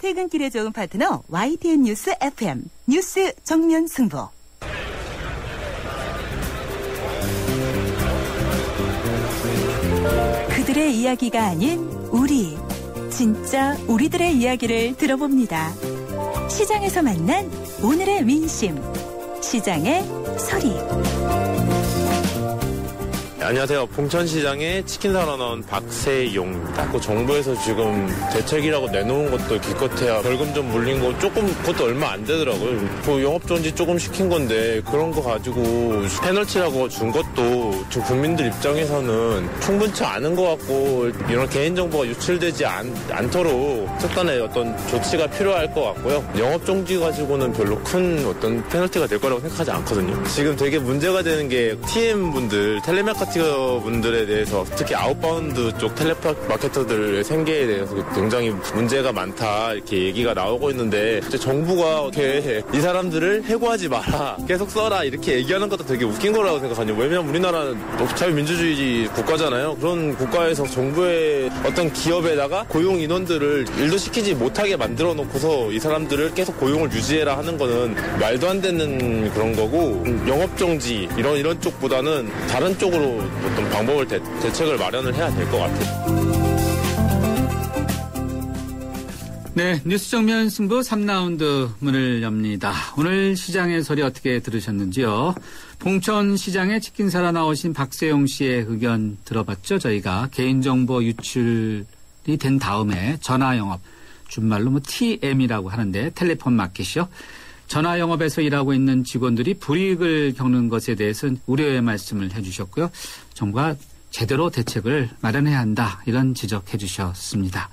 퇴근길에 좋은 파트너 YTN 뉴스 FM 뉴스 정면 승부. 그들의 이야기가 아닌 우리, 진짜 우리들의 이야기를 들어봅니다. 시장에서 만난 오늘의 민심, 시장의 소리. 안녕하세요. 봉천시장에 치킨 사러 나온 박세용입니다. 정부에서 지금 대책이라고 내놓은 것도 기껏해야 벌금 좀 물린 거 조금, 그것도 얼마 안 되더라고요. 그 영업정지 조금 시킨 건데 그런 거 가지고 페널티라고 준 것도 지금 국민들 입장에서는 충분치 않은 것 같고, 이런 개인정보가 유출되지 않도록 특단의 어떤 조치가 필요할 것 같고요. 영업정지 가지고는 별로 큰 어떤 페널티가 될 거라고 생각하지 않거든요. 지금 되게 문제가 되는 게 TM분들, 텔레마케팅 분들에 대해서, 특히 아웃바운드 쪽 텔레마케터들의 생계에 대해서 굉장히 문제가 많다, 이렇게 얘기가 나오고 있는데, 정부가 어떻게 이 사람들을 해고하지 마라, 계속 써라, 이렇게 얘기하는 것도 되게 웃긴 거라고 생각하거든요. 왜냐면 우리나라는 자유민주주의 국가잖아요. 그런 국가에서 정부의 어떤 기업에다가 고용 인원들을 일도 시키지 못하게 만들어 놓고서 이 사람들을 계속 고용을 유지해라 하는 거는 말도 안 되는 그런 거고, 영업정지 이런 쪽보다는 다른 쪽으로 어떤 방법을 대책을 마련을 해야 될 것 같아요. 네, 뉴스 정면 승부 3라운드 문을 엽니다. 오늘 시장의 소리 어떻게 들으셨는지요? 봉천시장에 치킨 사러 나오신 박세용 씨의 의견 들어봤죠? 저희가 개인정보 유출이 된 다음에 전화영업, 준말로 TM이라고 하는데 텔레폰 마켓이요. 전화영업에서 일하고 있는 직원들이 불이익을 겪는 것에 대해서는 우려의 말씀을 해주셨고요. 정부가 제대로 대책을 마련해야 한다, 이런 지적해 주셨습니다.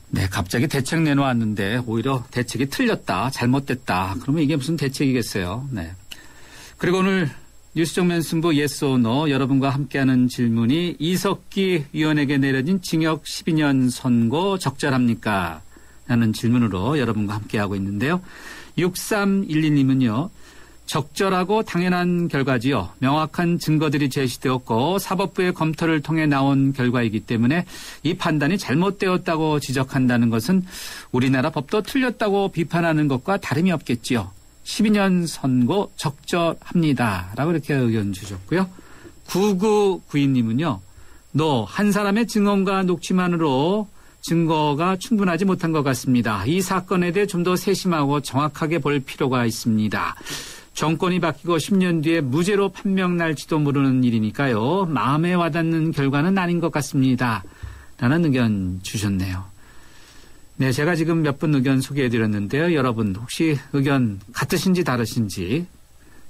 네, 갑자기 대책 내놓았는데 오히려 대책이 틀렸다, 잘못됐다, 그러면 이게 무슨 대책이겠어요. 네. 그리고 오늘 뉴스 정면 승부 yes or no, 여러분과 함께하는 질문이 이석기 의원에게 내려진 징역 12년 선고 적절합니까? 라는 질문으로 여러분과 함께하고 있는데요. 6312님은요. 적절하고 당연한 결과지요. 명확한 증거들이 제시되었고 사법부의 검토를 통해 나온 결과이기 때문에 이 판단이 잘못되었다고 지적한다는 것은 우리나라 법도 틀렸다고 비판하는 것과 다름이 없겠지요. 12년 선고 적절합니다. 라고 이렇게 의견 주셨고요. 9992님은요. 너 한 사람의 증언과 녹취만으로 증거가 충분하지 못한 것 같습니다. 이 사건에 대해 좀 더 세심하고 정확하게 볼 필요가 있습니다. 정권이 바뀌고 10년 뒤에 무죄로 판명 날지도 모르는 일이니까요. 마음에 와닿는 결과는 아닌 것 같습니다. 라는 의견 주셨네요. 네, 제가 지금 몇 분 의견 소개해드렸는데요. 여러분 혹시 의견 같으신지 다르신지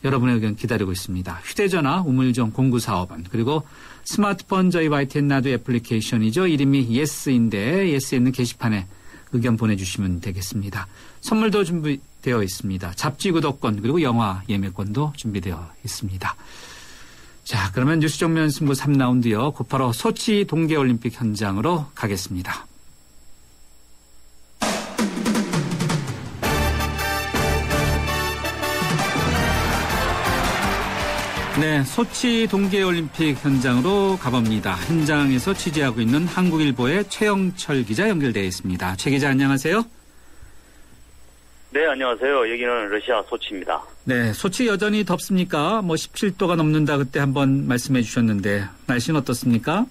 여러분의 의견 기다리고 있습니다. 휴대전화 우물정 0945번, 그리고 스마트폰 저희 YTN 나도 애플리케이션이죠. 이름이 예스인데 예스에 있는 게시판에 의견 보내주시면 되겠습니다. 선물도 준비되어 있습니다. 잡지 구독권 그리고 영화 예매권도 준비되어 있습니다. 자, 그러면 뉴스 정면 승부 3라운드요. 곧바로 소치 동계올림픽 현장으로 가겠습니다. 네, 소치 동계올림픽 현장으로 가봅니다. 현장에서 취재하고 있는 한국일보의 최영철 기자 연결되어 있습니다. 최 기자 안녕하세요. 네, 안녕하세요. 여기는 러시아 소치입니다. 네, 소치 여전히 덥습니까? 17도가 넘는다 그때 한번 말씀해 주셨는데 날씨는 어떻습니까?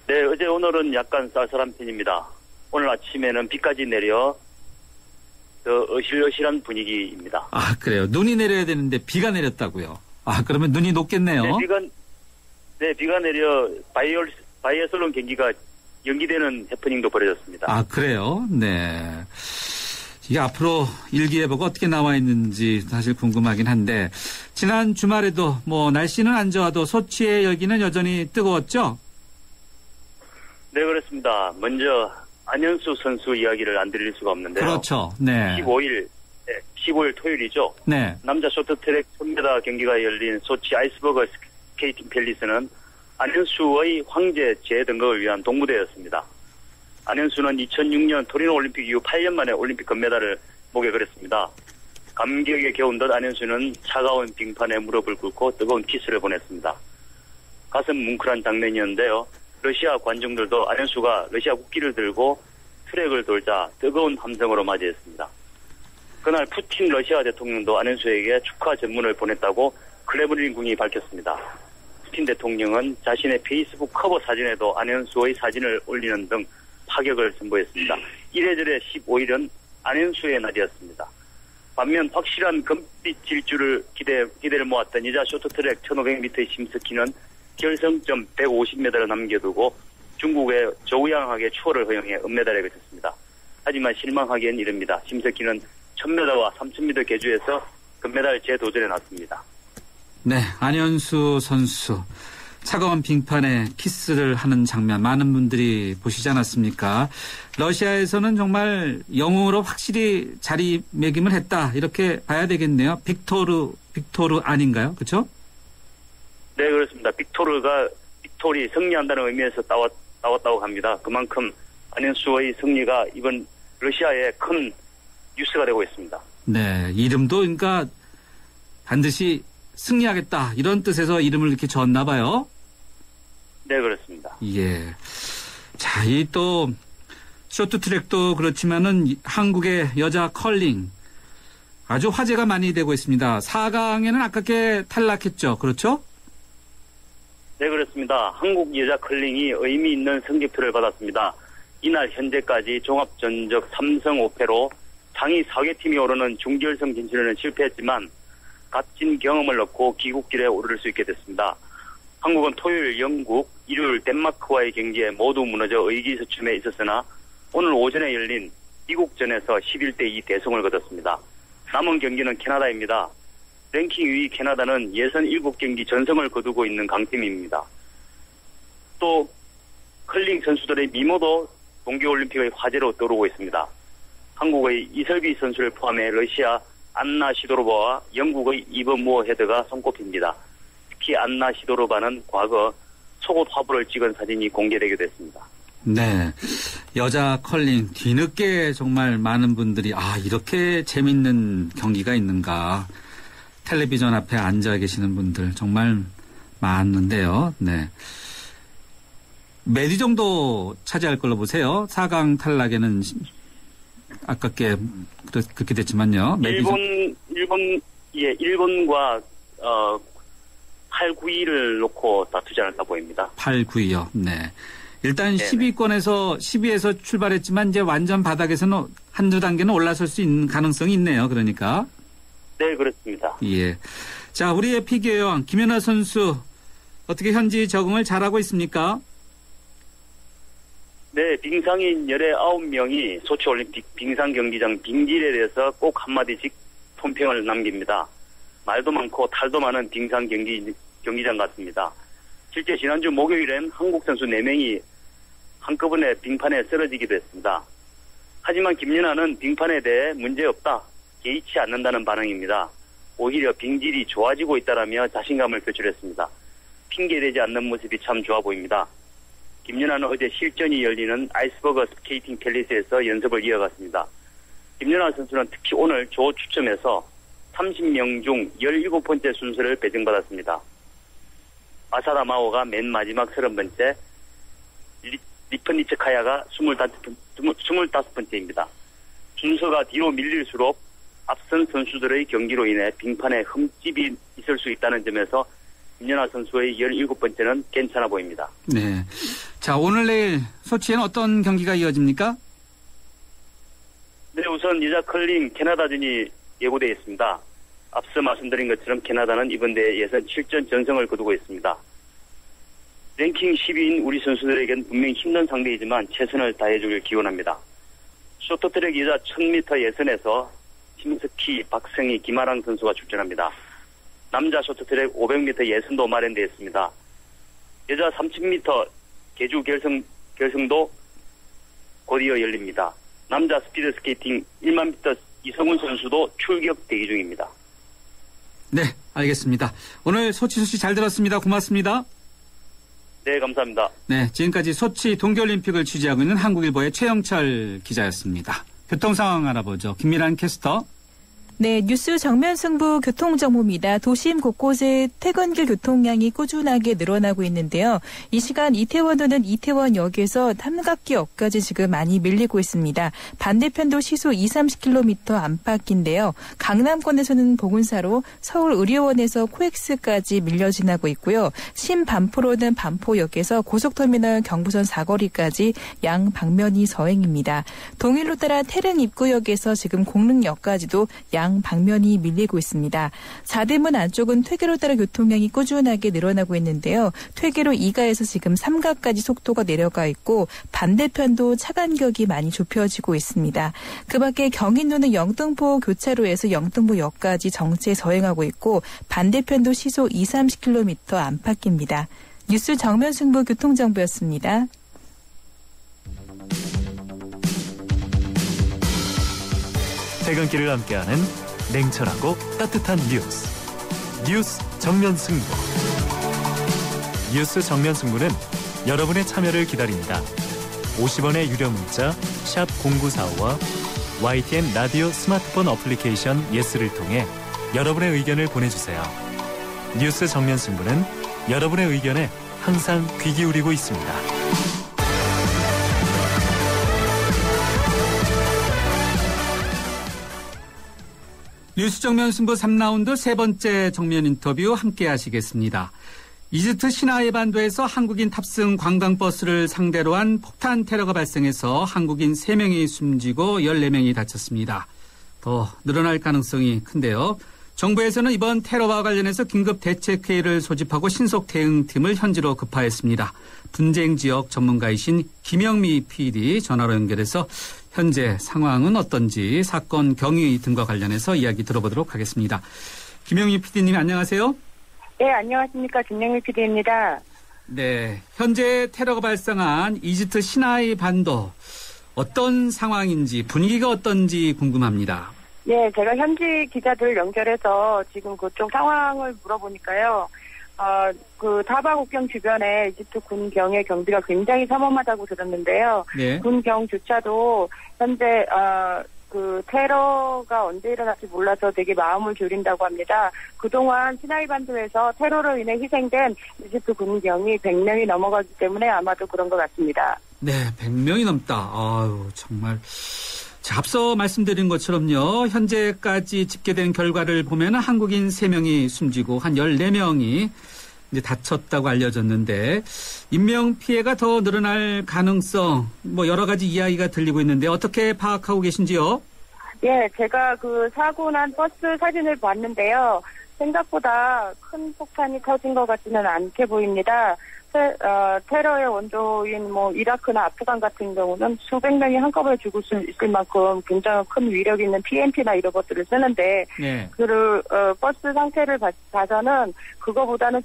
네, 어제 오늘은 약간 쌀쌀한 편입니다. 오늘 아침에는 비까지 내려 더 어실어실한 분위기입니다. 아, 그래요. 눈이 내려야 되는데 비가 내렸다고요. 아, 그러면 눈이 녹겠네요. 네, 비가 내려 바이애슬론 경기가 연기되는 해프닝도 벌어졌습니다. 아, 그래요? 네. 이게 앞으로 일기예보가 어떻게 나와 있는지 사실 궁금하긴 한데, 지난 주말에도 날씨는 안 좋아도 소치의 열기는 여전히 뜨거웠죠? 네, 그렇습니다. 먼저 안현수 선수 이야기를 안 드릴 수가 없는데요. 그렇죠. 네. 15일 토요일이죠. 네. 남자 쇼트트랙 1000m 경기가 열린 소치 아이스버거 스케이팅 팰리스는 안현수의 황제 재등극을 위한 동무대였습니다. 안현수는 2006년 토리노 올림픽 이후 8년 만에 올림픽 금메달을 목에 걸었습니다. 감격에 겨운 듯 안현수는 차가운 빙판에 무릎을 꿇고 뜨거운 키스를 보냈습니다. 가슴 뭉클한 장면이었는데요. 러시아 관중들도 안현수가 러시아 국기를 들고 트랙을 돌자 뜨거운 함성으로 맞이했습니다. 그날 푸틴 러시아 대통령도 안현수에게 축하 전문을 보냈다고 크레므린궁이 밝혔습니다. 푸틴 대통령은 자신의 페이스북 커버 사진에도 안현수의 사진을 올리는 등 파격을 선보였습니다. 이래저래 15일은 안현수의 날이었습니다. 반면 확실한 금빛 질주를 기대를 모았던 여자 쇼트트랙 1500m의 심석희는 결승점 150m를 남겨두고 중국의 조우양학의 추월을 허용해 은메달에 그쳤습니다. 하지만 실망하기엔 이릅니다. 심석희는 1000m와 3000m 계주에서 금메달 재도전에 나섰습니다. 네, 안현수 선수 차가운 빙판에 키스를 하는 장면 많은 분들이 보시지 않았습니까? 러시아에서는 정말 영웅으로 확실히 자리매김을 했다 이렇게 봐야 되겠네요. 빅토르 아닌가요? 그렇죠? 네, 그렇습니다. 빅토리 승리한다는 의미에서 따왔다고 합니다. 그만큼 안현수의 승리가 이번 러시아의 큰 뉴스가 되고 있습니다. 네, 이름도 그러니까 반드시 승리하겠다 이런 뜻에서 이름을 이렇게 졌나 봐요. 네, 그렇습니다. 예. 자, 이 또 쇼트트랙도 그렇지만은 한국의 여자 컬링 아주 화제가 많이 되고 있습니다. 4강에는 아깝게 탈락했죠. 그렇죠? 네, 그렇습니다. 한국 여자 컬링이 의미 있는 성적표를 받았습니다. 이날 현재까지 종합전적 3승 5패로 상위 4개 팀이 오르는 준결승 진출에는 실패했지만 값진 경험을 얻고 귀국길에 오를 수 있게 됐습니다. 한국은 토요일 영국, 일요일 덴마크와의 경기에 모두 무너져 의기소침해 있었으나 오늘 오전에 열린 미국전에서 11대2 대승을 거뒀습니다. 남은 경기는 캐나다입니다. 랭킹 2위 캐나다는 예선 7경기 전승을 거두고 있는 강팀입니다. 또 컬링 선수들의 미모도 동계올림픽의 화제로 떠오르고 있습니다. 한국의 이설비 선수를 포함해 러시아 안나 시도로바와 영국의 이브 무어 헤드가 손꼽힙니다. 특히 안나 시도로바는 과거 속옷 화보를 찍은 사진이 공개되기도 했습니다. 네. 여자 컬링 뒤늦게 정말 많은 분들이 이렇게 재밌는 경기가 있는가. 텔레비전 앞에 앉아 계시는 분들 정말 많은데요. 네. 몇 위 정도 차지할 걸로 보세요? 4강 탈락에는 아깝게 그렇게 됐지만요. 일본과 8, 9위를 놓고 다투지 않을까 보입니다. 8, 9위요. 네. 일단 네네. 10위권에서 10위에서 출발했지만 이제 완전 바닥에서는 한두 단계는 올라설 수 있는 가능성이 있네요. 그러니까. 네, 그렇습니다. 예. 자, 우리의 피겨 여왕 김연아 선수 어떻게 현지 적응을 잘하고 있습니까? 네, 빙상인 19명이 소치올림픽 빙상경기장 빙질에 대해서 꼭 한마디씩 품평을 남깁니다. 말도 많고 탈도 많은 빙상경기장 같습니다. 실제 지난주 목요일엔 한국 선수 4명이 한꺼번에 빙판에 쓰러지기도 했습니다. 하지만 김연아는 빙판에 대해 문제없다, 개의치 않는다는 반응입니다. 오히려 빙질이 좋아지고 있다라며 자신감을 표출했습니다. 핑계대지 않는 모습이 참 좋아 보입니다. 김연아는 어제 실전이 열리는 아이스버거 스케이팅 팰리스에서 연습을 이어갔습니다. 김연아 선수는 특히 오늘 조 추첨에서 30명 중 17번째 순서를 배정받았습니다. 마사다 마오가 맨 마지막 30번째, 리프니츠카야가 25번째입니다. 순서가 뒤로 밀릴수록 앞선 선수들의 경기로 인해 빙판에 흠집이 있을 수 있다는 점에서 김연아 선수의 17번째는 괜찮아 보입니다. 네. 자, 오늘 내일 소치에는 어떤 경기가 이어집니까? 네, 우선 여자 컬링 캐나다전이 예고되어 있습니다. 앞서 말씀드린 것처럼 캐나다는 이번 대회 예선 7전 전승을 거두고 있습니다. 랭킹 10위인 우리 선수들에겐 분명히 힘든 상대이지만 최선을 다해주길 기원합니다. 쇼트트랙 여자 1000m 예선에서 심석희, 박성희, 김아랑 선수가 출전합니다. 남자 쇼트트랙 500m 예선도 마련되어 있습니다. 여자 3000m 계주 결승도 곧이어 열립니다. 남자 스피드 스케이팅 1만 미터 이성훈 선수도 출격 대기 중입니다. 네, 알겠습니다. 오늘 소치 소식 잘 들었습니다. 고맙습니다. 네, 감사합니다. 네, 지금까지 소치 동계올림픽을 취재하고 있는 한국일보의 최영철 기자였습니다. 교통 상황 알아보죠. 김미란 캐스터. 네, 뉴스 정면 승부 교통정보입니다. 도심 곳곳에 퇴근길 교통량이 꾸준하게 늘어나고 있는데요. 이 시간 이태원로는 이태원역에서 삼각기역까지 지금 많이 밀리고 있습니다. 반대편도 시속 20-30km 안팎인데요. 강남권에서는 보건사로 서울의료원에서 코엑스까지 밀려 지나고 있고요. 신반포로는 반포역에서 고속터미널 경부선 사거리까지 양 방면이 서행입니다. 동일로 따라 태릉 입구역에서 지금 공릉역까지도 양 방면이 밀리고 있습니다. 사대문 안쪽은 퇴계로 따라 교통량이 꾸준하게 늘어나고 있는데요. 퇴계로 2가에서 지금 3가까지 속도가 내려가 있고 반대편도 차 간격이 많이 좁혀지고 있습니다. 그 밖에 경인로는 영등포 교차로에서 영등포역까지 정체 서행하고 있고 반대편도 시속 20-30km 안팎입니다. 뉴스 정면 승부 교통정보였습니다. 퇴근길을 함께하는 냉철하고 따뜻한 뉴스 정면 승부. 뉴스 정면 승부는 여러분의 참여를 기다립니다. 50원의 유료 문자 샵 0945와 YTN 라디오 스마트폰 어플리케이션 예스를 통해 여러분의 의견을 보내주세요. 뉴스 정면 승부는 여러분의 의견에 항상 귀 기울이고 있습니다. 뉴스 정면 승부 3라운드 세 번째 정면 인터뷰 함께 하시겠습니다. 이집트 시나이 반도에서 한국인 탑승 관광버스를 상대로 한 폭탄 테러가 발생해서 한국인 3명이 숨지고 14명이 다쳤습니다. 더 늘어날 가능성이 큰데요. 정부에서는 이번 테러와 관련해서 긴급 대책회의를 소집하고 신속 대응팀을 현지로 급파했습니다. 분쟁 지역 전문가이신 김영미 PD 전화로 연결해서 현재 상황은 어떤지 사건 경위 등과 관련해서 이야기 들어보도록 하겠습니다. 김영미 PD님 안녕하세요. 네, 안녕하십니까. 김영미 PD입니다. 네, 현재 테러가 발생한 이집트 시나이 반도 어떤 상황인지 분위기가 어떤지 궁금합니다. 네, 제가 현지 기자들 연결해서 지금 그쪽 상황을 물어보니까요. 그 타바 국경 주변에 이집트 군경의 경비가 굉장히 삼엄하다고 들었는데요. 네. 군경조차도 현재 그 테러가 언제 일어날지 몰라서 되게 마음을 졸인다고 합니다. 그동안 시나이 반도에서 테러로 인해 희생된 이집트 군경이 100명이 넘어가기 때문에 아마도 그런 것 같습니다. 네, 100명이 넘다. 아유, 정말. 자, 앞서 말씀드린 것처럼요. 현재까지 집계된 결과를 보면 한국인 3명이 숨지고 한 14명이 이제 다쳤다고 알려졌는데 인명피해가 더 늘어날 가능성 여러 가지 이야기가 들리고 있는데 어떻게 파악하고 계신지요? 예, 제가 그 사고 난 버스 사진을 봤는데요. 생각보다 큰 폭탄이 터진 것 같지는 않게 보입니다. 테러의 원조인 이라크나 아프간 같은 경우는 수백 명이 한꺼번에 죽을 수 있을 만큼 굉장히 큰 위력 있는 TNT나 이런 것들을 쓰는데, 네. 버스 상태를 봐서는 그거보다는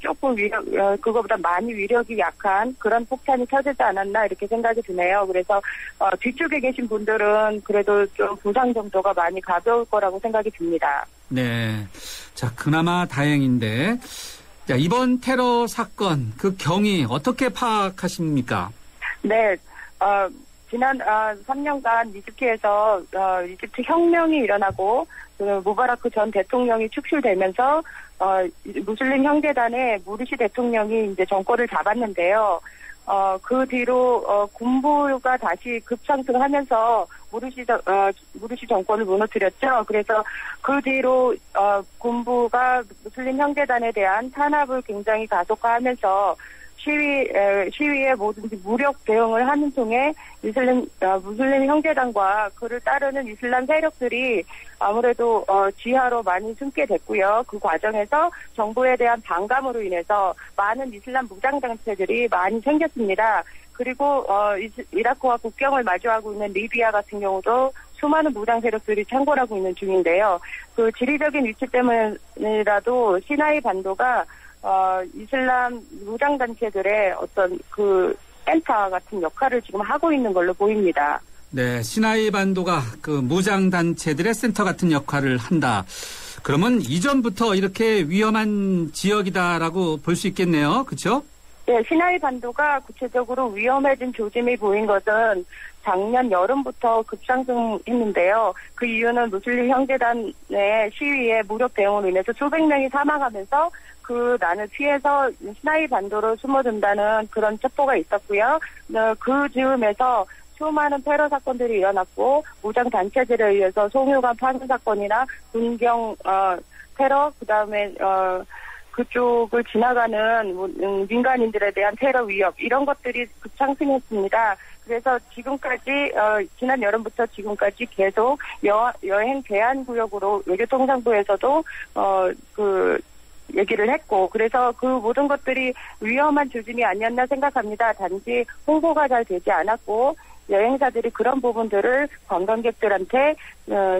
그거보다 많이 위력이 약한 그런 폭탄이 터지지 않았나 이렇게 생각이 드네요. 그래서, 뒤쪽에 계신 분들은 그래도 좀 부상 정도가 많이 가벼울 거라고 생각이 듭니다. 네. 자, 그나마 다행인데, 자, 이번 테러 사건, 그 경위 어떻게 파악하십니까? 네, 지난 3년간 이집트에서 이집트 혁명이 일어나고 무바라크 전 대통령이 축출되면서 무슬림 형제단의 무르시 대통령이 이제 정권을 잡았는데요. 그 뒤로 군부가 다시 급상승하면서 무르시 정권을 무너뜨렸죠. 그래서 그 뒤로 군부가 무슬림 형제단에 대한 탄압을 굉장히 가속화하면서 시위에 뭐든지 무력 대응을 하는 통에 무슬림 형제단과 그를 따르는 이슬람 세력들이 아무래도 지하로 많이 숨게 됐고요. 그 과정에서 정부에 대한 반감으로 인해서 많은 이슬람 무장단체들이 많이 생겼습니다. 그리고 이라크와 국경을 마주하고 있는 리비아 같은 경우도 수많은 무장 세력들이 창궐하고 있는 중인데요. 그 지리적인 위치 때문이라도 시나이 반도가 이슬람 무장단체들의 어떤 그 센터 같은 역할을 지금 하고 있는 걸로 보입니다. 네, 시나이 반도가 그 무장단체들의 센터 같은 역할을 한다. 그러면 이전부터 이렇게 위험한 지역이다라고 볼 수 있겠네요. 그렇죠? 네, 시나이 반도가 구체적으로 위험해진 조짐이 보인 것은 작년 여름부터 급상승했는데요. 그 이유는 무슬림 형제단의 시위에 무력 대응으로 인해서 수백 명이 사망하면서 그 난을 피해서 시나이 반도로 숨어든다는 그런 첩보가 있었고요. 그 즈음에서 수많은 테러 사건들이 일어났고 무장 단체들에 의해서 송유관 파손 사건이나 군경 테러 그다음에 그쪽을 지나가는 민간인들에 대한 테러 위협 이런 것들이 급상승했습니다. 그래서 지금까지 지난 여름부터 지금까지 계속 여행 제한 구역으로 외교통상부에서도 그 얘기를 했고 그래서 그 모든 것들이 위험한 조짐이 아니었나 생각합니다. 단지 홍보가 잘 되지 않았고 여행사들이 그런 부분들을 관광객들한테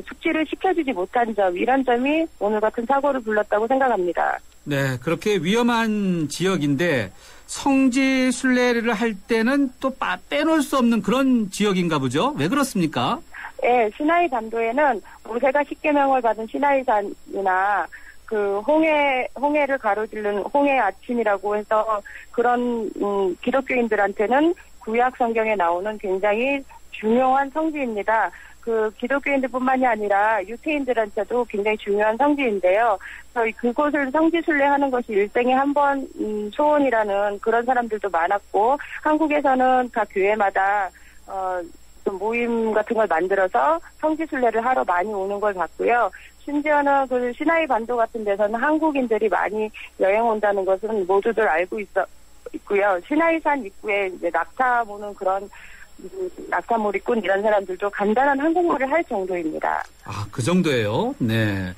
숙지를 시켜주지 못한 점 이런 점이 오늘 같은 사고를 불렀다고 생각합니다. 네, 그렇게 위험한 지역인데 성지 순례를 할 때는 또 빼놓을 수 없는 그런 지역인가 보죠? 왜 그렇습니까? 네, 시나이 반도에는 모세가 10계명을 받은 시나이산이나 그 홍해를 가로질른 홍해 아침이라고 해서 그런 기독교인들한테는 구약 성경에 나오는 굉장히 중요한 성지입니다. 그 기독교인들뿐만이 아니라 유태인들한테도 굉장히 중요한 성지인데요. 저희 그곳을 성지 순례하는 것이 일생에 한 번 소원이라는 그런 사람들도 많았고 한국에서는 각 교회마다 좀 모임 같은 걸 만들어서 성지 순례를 하러 많이 오는 걸 봤고요. 심지어는 그 시나이 반도 같은 데서는 한국인들이 많이 여행 온다는 것은 모두들 알고 있고요. 시나이산 입구에 이제 낙타 보는 그런 낙타몰이꾼 이런 사람들도 간단한 한국말을 할 정도입니다. 아, 그 정도예요? 네.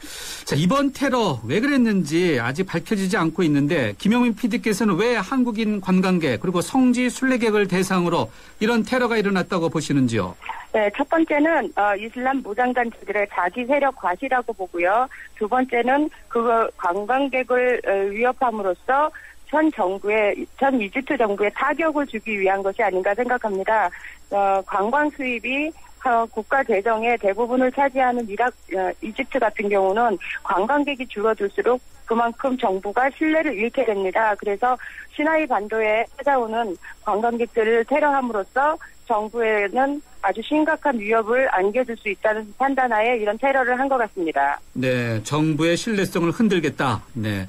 자, 이번 테러 왜 그랬는지 아직 밝혀지지 않고 있는데 김영민 PD께서는 왜 한국인 관광객 그리고 성지 순례객을 대상으로 이런 테러가 일어났다고 보시는지요? 네, 첫 번째는 이슬람 무장단체들의 자기 세력 과시라고 보고요. 두 번째는 그 관광객을 위협함으로써 전 이집트 정부에 타격을 주기 위한 것이 아닌가 생각합니다. 관광 수입이 국가 재정의 대부분을 차지하는 이집트 같은 경우는 관광객이 줄어들수록 그만큼 정부가 신뢰를 잃게 됩니다. 그래서 시나이 반도에 찾아오는 관광객들을 테러함으로써 정부에는 아주 심각한 위협을 안겨줄 수 있다는 판단하에 이런 테러를 한 것 같습니다. 네, 정부의 신뢰성을 흔들겠다. 네.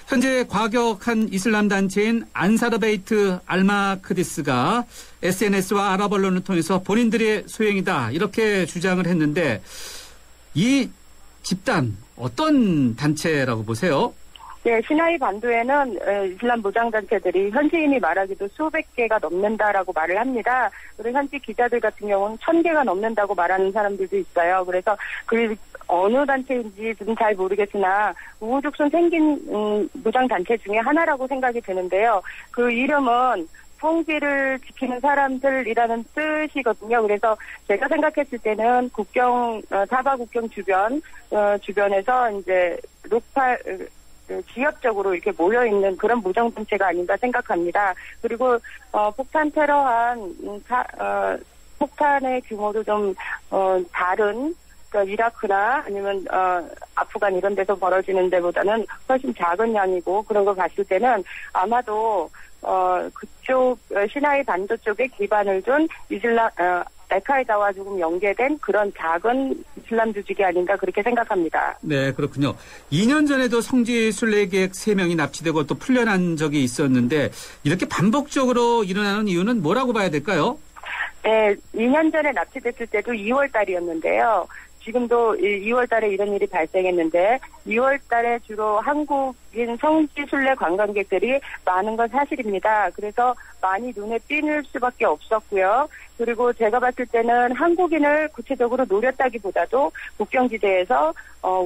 현재 과격한 이슬람 단체인 안사르베이트 알마크디스가 SNS와 아랍 언론을 통해서 본인들의 소행이다 이렇게 주장을 했는데 이 집단 어떤 단체라고 보세요? 네, 시나이 반도에는 이슬람 무장단체들이 현지인이 말하기도 수백 개가 넘는다라고 말을 합니다. 그리고 현지 기자들 같은 경우는 1000개가 넘는다고 말하는 사람들도 있어요. 그래서 그 어느 단체인지는 잘 모르겠으나 우후죽순 생긴 무장단체 중에 하나라고 생각이 드는데요. 그 이름은 성지를 지키는 사람들이라는 뜻이거든요. 그래서 제가 생각했을 때는 사바 국경 주변에서 이제 지역적으로 이렇게 모여있는 그런 무장단체가 아닌가 생각합니다. 그리고 폭탄 테러한 폭탄의 규모도 좀 다른 그러니까 이라크나 아니면 아프간 이런 데서 벌어지는 데보다는 훨씬 작은 양이고 그런 걸 봤을 때는 아마도 그쪽 시나이 반도 쪽에 기반을 둔 알카에다와 조금 연계된 그런 작은 이슬람 조직이 아닌가 그렇게 생각합니다. 네, 그렇군요. 2년 전에도 성지 순례객 3명이 납치되고 또 풀려난 적이 있었는데 이렇게 반복적으로 일어나는 이유는 뭐라고 봐야 될까요? 네, 2년 전에 납치됐을 때도 2월 달이었는데요. 지금도 2월 달에 이런 일이 발생했는데 2월 달에 주로 한국인 성지 순례 관광객들이 많은 건 사실입니다. 그래서 많이 눈에 띄는 수밖에 없었고요. 그리고 제가 봤을 때는 한국인을 구체적으로 노렸다기보다도 국경지대에서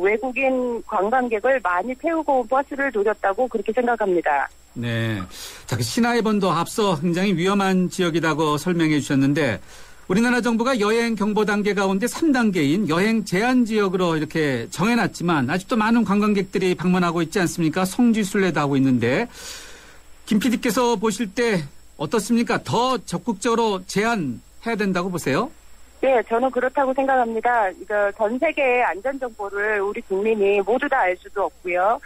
외국인 관광객을 많이 태우고 온 버스를 노렸다고 그렇게 생각합니다. 네. 자, 그 시나이 반도 앞서 굉장히 위험한 지역이라고 설명해 주셨는데 우리나라 정부가 여행 경보 단계 가운데 3단계인 여행 제한 지역으로 이렇게 정해놨지만 아직도 많은 관광객들이 방문하고 있지 않습니까? 성지 순례도 하고 있는데 김 PD께서 보실 때 어떻습니까? 더 적극적으로 제한해야 된다고 보세요? 네, 저는 그렇다고 생각합니다. 전 세계의 안전정보를 우리 국민이 모두 다 알 수도 없고요.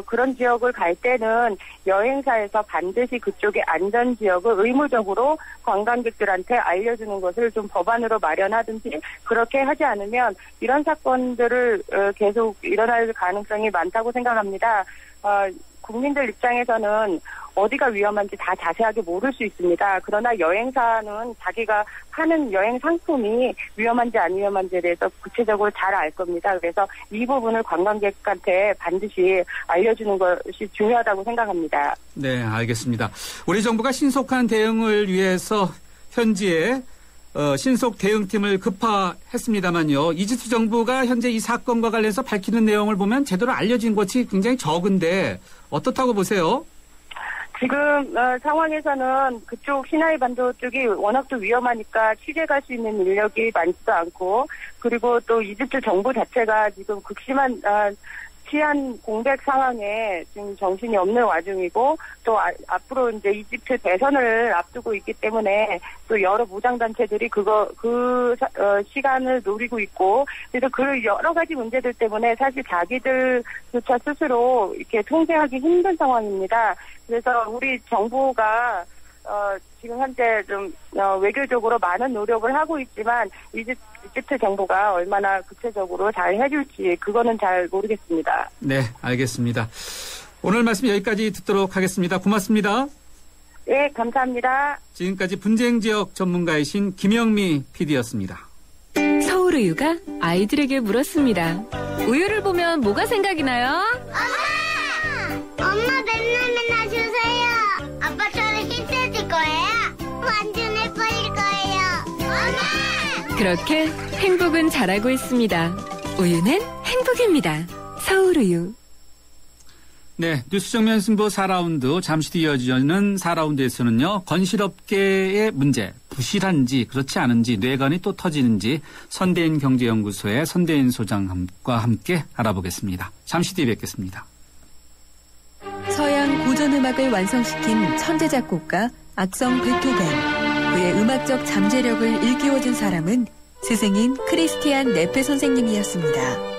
그런 지역을 갈 때는 여행사에서 반드시 그쪽의 안전지역을 의무적으로 관광객들한테 알려주는 것을 좀 법안으로 마련하든지 그렇게 하지 않으면 이런 사건들을 계속 일어날 가능성이 많다고 생각합니다. 국민들 입장에서는 어디가 위험한지 다 자세하게 모를 수 있습니다. 그러나 여행사는 자기가 파는 여행 상품이 위험한지 안 위험한지에 대해서 구체적으로 잘 알 겁니다. 그래서 이 부분을 관광객한테 반드시 알려주는 것이 중요하다고 생각합니다. 네, 알겠습니다. 우리 정부가 신속한 대응을 위해서 현지에 신속 대응팀을 급파했습니다만요. 이집트 정부가 현재 이 사건과 관련해서 밝히는 내용을 보면 제대로 알려진 것이 굉장히 적은데 어떻다고 보세요? 지금 상황에서는 그쪽 시나이 반도 쪽이 워낙 또 위험하니까 취재 갈 수 있는 인력이 많지도 않고 그리고 또 이집트 정부 자체가 지금 극심한 치안 공백 상황에 지금 정신이 없는 와중이고 또 앞으로 이제 이집트 대선을 앞두고 있기 때문에 또 여러 무장단체들이 그 시간을 노리고 있고 그래서 그 여러 가지 문제들 때문에 사실 자기들조차 스스로 이렇게 통제하기 힘든 상황입니다. 그래서 우리 정부가 지금 현재 좀 외교적으로 많은 노력을 하고 있지만 이집트 정부가 얼마나 구체적으로 잘 해줄지 그거는 잘 모르겠습니다. 네, 알겠습니다. 오늘 말씀 여기까지 듣도록 하겠습니다. 고맙습니다. 네, 감사합니다. 지금까지 분쟁 지역 전문가이신 김영미 PD였습니다. 서울우유가 아이들에게 물었습니다. 우유를 보면 뭐가 생각이 나요? 엄마 맨날 주세요. 아빠처럼 힘내줄 거예요. 완전 예뻐질 거예요. 엄마! 그렇게 행복은 자라고 있습니다. 우유는 행복입니다. 서울우유. 네, 뉴스 정면 승부 4라운드 잠시 뒤 이어지는 4라운드에서는요. 건실업계의 문제, 부실한지 그렇지 않은지 뇌관이 또 터지는지 선대인 경제연구소의 선대인 소장과 함께 알아보겠습니다. 잠시 뒤에 뵙겠습니다. 서양 고전음악을 완성시킨 천재 작곡가 악성 베토벤. 그의 음악적 잠재력을 일깨워준 사람은 스승인 크리스티안 네페 선생님이었습니다.